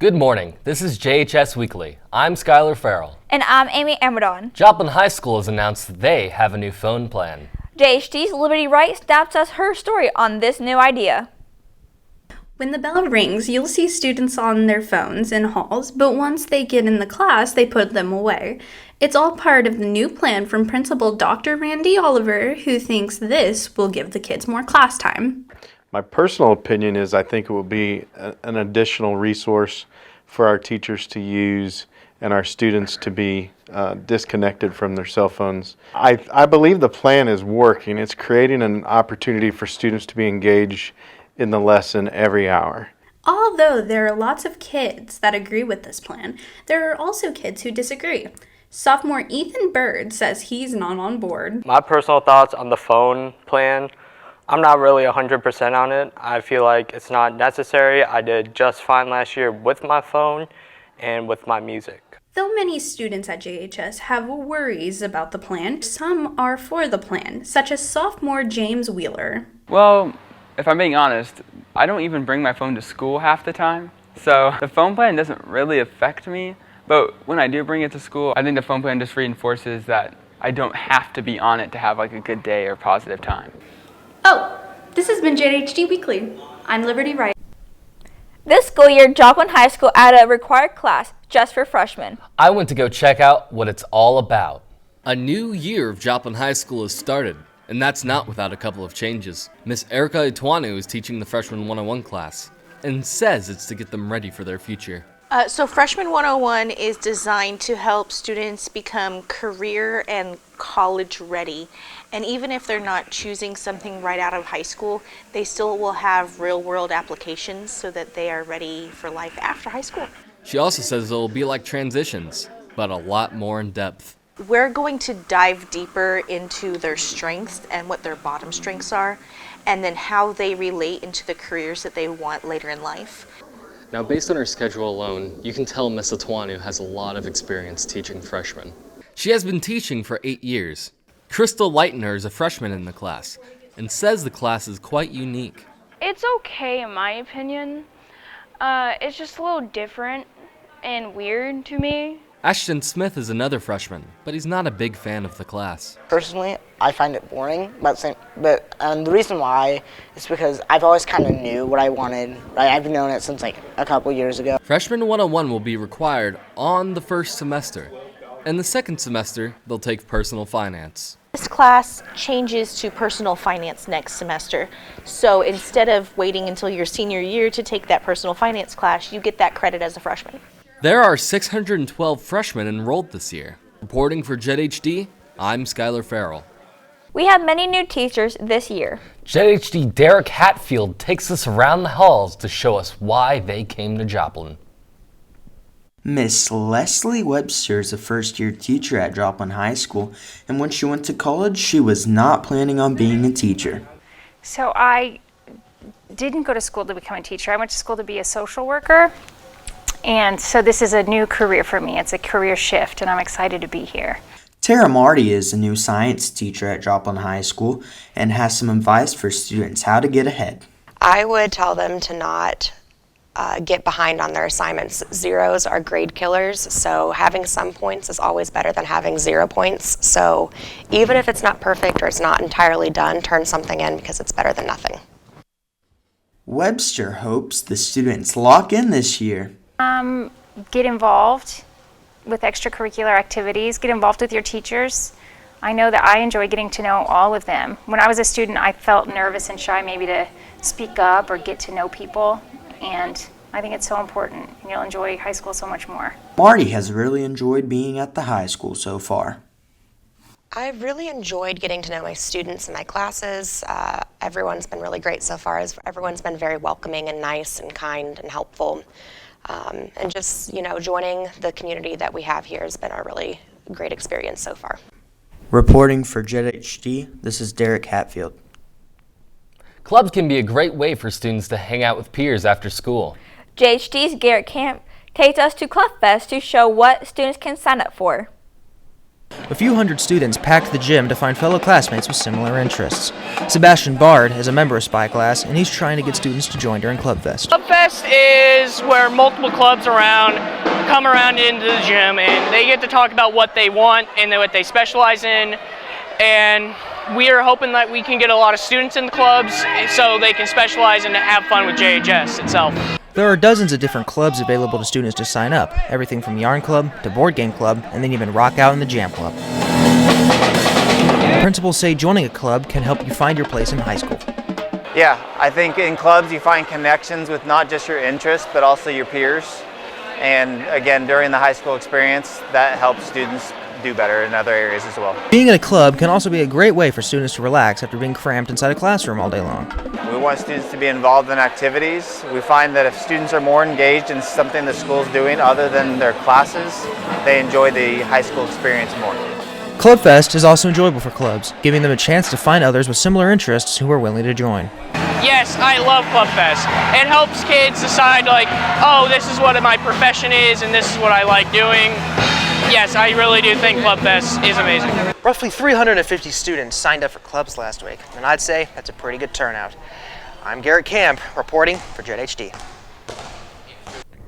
Good morning. This is JHS Weekly. I'm Skylar Farrell. And I'm Amy Amadon. Joplin High School has announced that they have a new phone plan. JHD's Liberty Wright snaps us her story on this new idea. When the bell rings, you'll see students on their phones in halls, but once they get in the class, they put them away. It's all part of the new plan from Principal Dr. Randy Oliver, who thinks this will give the kids more class time. My personal opinion is I think it will be an additional resource for our teachers to use and our students to be disconnected from their cell phones. I believe the plan is working. It's creating an opportunity for students to be engaged in the lesson every hour. Although there are lots of kids that agree with this plan, there are also kids who disagree. Sophomore Ethan Bird says he's not on board. My personal thoughts on the phone plan, I'm not really 100% on it. I feel like it's not necessary. I did just fine last year with my phone and with my music. Though many students at JHS have worries about the plan, some are for the plan, such as sophomore James Wheeler. Well, if I'm being honest, I don't even bring my phone to school half the time. So the phone plan doesn't really affect me, but when I do bring it to school, I think the phone plan just reinforces that I don't have to be on it to have like a good day or positive time. Oh, this has been JHD Weekly. I'm Liberty Wright. This school year, Joplin High School added a required class just for freshmen. I went to go check out what it's all about. A new year of Joplin High School has started, and that's not without a couple of changes. Miss Erica Ituanu is teaching the Freshman 101 class and says it's to get them ready for their future. So Freshman 101 is designed to help students become career and college ready. And even if they're not choosing something right out of high school, they still will have real world applications so that they are ready for life after high school. She also says it will be like transitions, but a lot more in depth. We're going to dive deeper into their strengths and what their bottom strengths are, and then how they relate into the careers that they want later in life. Now, based on her schedule alone, you can tell Miss Ituanu has a lot of experience teaching freshmen. She has been teaching for 8 years. Crystal Lightner is a freshman in the class and says the class is quite unique. It's okay in my opinion. It's just a little different and weird to me. Ashton Smith is another freshman, but he's not a big fan of the class. Personally, I find it boring, but the reason why is because I've always kind of knew what I wanted. Right? I've known it since like a couple years ago. Freshman 101 will be required on the first semester. In the second semester, they'll take personal finance. This class changes to personal finance next semester. So instead of waiting until your senior year to take that personal finance class, you get that credit as a freshman. There are 612 freshmen enrolled this year. Reporting for JHD, I'm Skylar Farrell. We have many new teachers this year. JHD Derek Hatfield takes us around the halls to show us why they came to Joplin. Miss Leslie Webster is a first-year teacher at Joplin High School, and when she went to college, she was not planning on being a teacher. So I didn't go to school to become a teacher. I went to school to be a social worker. And so this is a new career for me. It's a career shift, and I'm excited to be here. Tara Marty is a new science teacher at Joplin High School and has some advice for students how to get ahead. I would tell them to not get behind on their assignments. Zeros are grade killers, so having some points is always better than having 0 points. So even if it's not perfect or it's not entirely done, turn something in because it's better than nothing. Webster hopes the students lock in this year. Get involved with extracurricular activities, get involved with your teachers. I know that I enjoy getting to know all of them. When I was a student, I felt nervous and shy maybe to speak up or get to know people, and I think it's so important. You'll enjoy high school so much more. Marty has really enjoyed being at the high school so far. I've really enjoyed getting to know my students and my classes. Everyone's been really great so far. Everyone's been very welcoming and nice and kind and helpful. And just, joining the community that we have here has been a really great experience so far. Reporting for JHD, this is Derek Hatfield. Clubs can be a great way for students to hang out with peers after school. JHD's Garrett Camp takes us to Clubfest to show what students can sign up for. A few hundred students packed the gym to find fellow classmates with similar interests. Sebastian Bard is a member of Spy Class, and he's trying to get students to join during Clubfest. Clubfest is where multiple clubs come around into the gym, and they get to talk about what they want and what they specialize in. And we are hoping that we can get a lot of students in the clubs so they can specialize and have fun with JHS itself. There are dozens of different clubs available to students to sign up, everything from Yarn Club to Board Game Club, and then even Rock Out in the Jam Club. Principals say joining a club can help you find your place in high school. Yeah, I think in clubs you find connections with not just your interests, but also your peers. And again, during the high school experience, that helps students do better in other areas as well. Being in a club can also be a great way for students to relax after being cramped inside a classroom all day long. We want students to be involved in activities. We find that if students are more engaged in something the school's doing other than their classes, they enjoy the high school experience more. Clubfest is also enjoyable for clubs, giving them a chance to find others with similar interests who are willing to join. Yes, I love Clubfest. It helps kids decide like, oh, this is what my profession is and this is what I like doing. Yes, I really do think Clubfest is amazing. Roughly 350 students signed up for clubs last week, and I'd say that's a pretty good turnout. I'm Garrett Camp, reporting for JHD.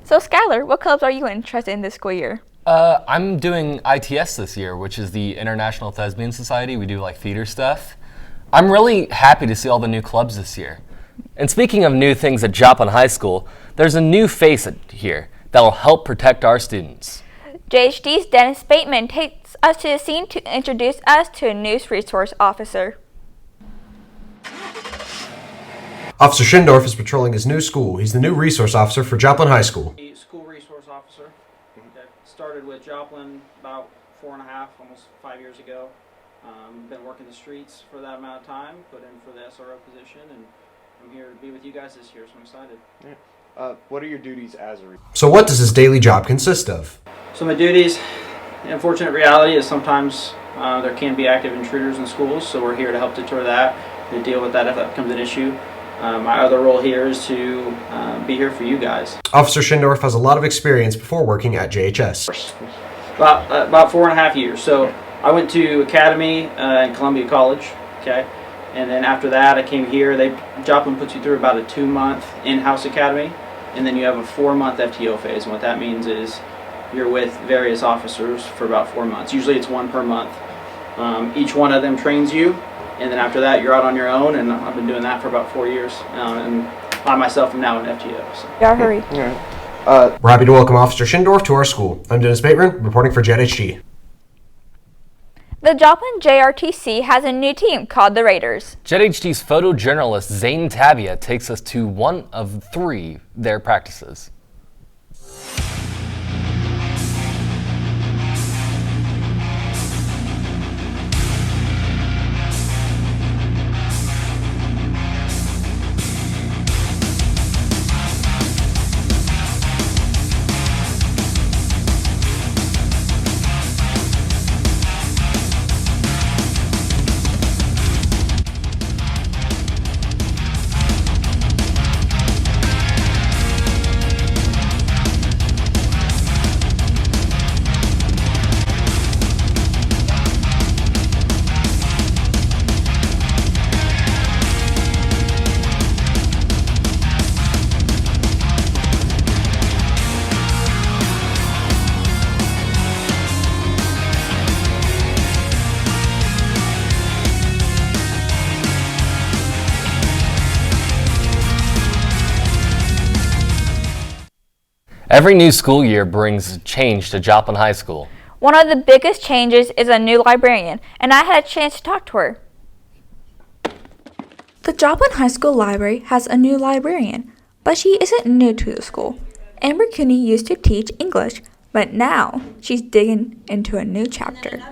So Skylar, what clubs are you interested in this school year? I'm doing ITS this year, which is the International Thespian Society. We do like theater stuff. I'm really happy to see all the new clubs this year. And speaking of new things at Joplin High School, there's a new face here that will help protect our students. JHD's Dennis Bateman takes us to the scene to introduce us to a news resource officer. Officer Schindorf is patrolling his new school. He's the new resource officer for Joplin High School. School resource officer that started with Joplin about 4.5, almost 5 years ago. Been working the streets for that amount of time, put in for the SRO position, and I'm here to be with you guys this year, so I'm excited. Yeah. What are your duties as a resource? So what does his daily job consist of? So my duties, the unfortunate reality is sometimes there can be active intruders in schools, so we're here to help deter that and deal with that if that becomes an issue. My other role here is to be here for you guys. Officer Schindorf has a lot of experience before working at JHS. About 4.5 years. So I went to Academy in Columbia College, okay, and then after that I came here. Joplin puts you through about a 2-month in-house academy, and then you have a 4-month FTO phase, and what that means is you're with various officers for about 4 months. Usually it's one per month. Each one of them trains you, and then after that you're out on your own, and I've been doing that for about 4 years, and I myself am now an FTO. So. Yeah, hurry. We're happy to welcome Officer Schindorf to our school. I'm Dennis Bateman, reporting for JHD. The Joplin JROTC has a new team called the Raiders. JHD's photojournalist Zane Tabia takes us to one of 3 their practices. Every new school year brings change to Joplin High School. One of the biggest changes is a new librarian, and I had a chance to talk to her. The Joplin High School Library has a new librarian, but she isn't new to the school. Amber Cooney used to teach English, but now she's digging into a new chapter.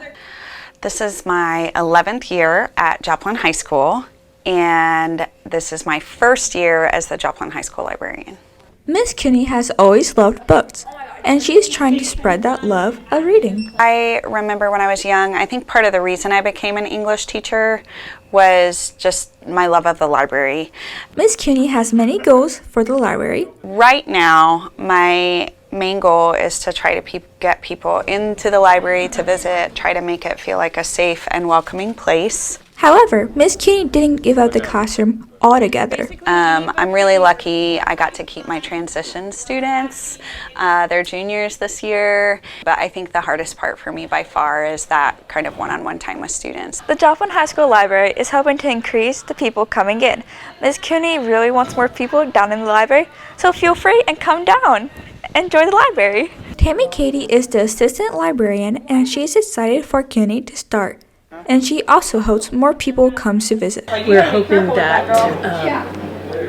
This is my 11th year at Joplin High School, and this is my first year as the Joplin High School librarian. Miss Cooney has always loved books, and she's trying to spread that love of reading. I remember when I was young, I think part of the reason I became an English teacher was just my love of the library. Miss Cooney has many goals for the library. Right now, my main goal is to try to get people into the library to visit, try to make it feel like a safe and welcoming place. However, Ms. Cuny didn't give up the classroom altogether. I'm really lucky I got to keep my transition students. They're juniors this year, but I think the hardest part for me by far is that kind of one-on-one time with students. The Joplin High School Library is hoping to increase the people coming in. Ms. Cuny really wants more people down in the library, so feel free and come down. Enjoy the library. Tammy Katie is the assistant librarian, and she is excited for Cuny to start. And she also hopes more people come to visit. We're hoping that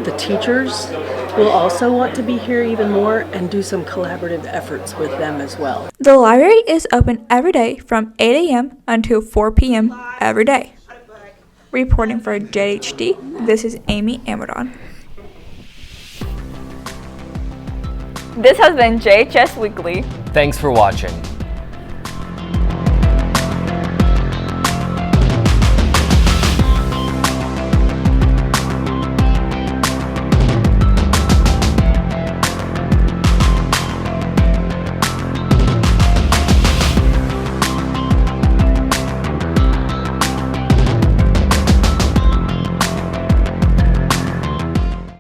the teachers will also want to be here even more and do some collaborative efforts with them as well. The library is open every day from 8 a.m. until 4 p.m. every day. Reporting for JHD, this is Amy Amadon. This has been JHS Weekly. Thanks for watching.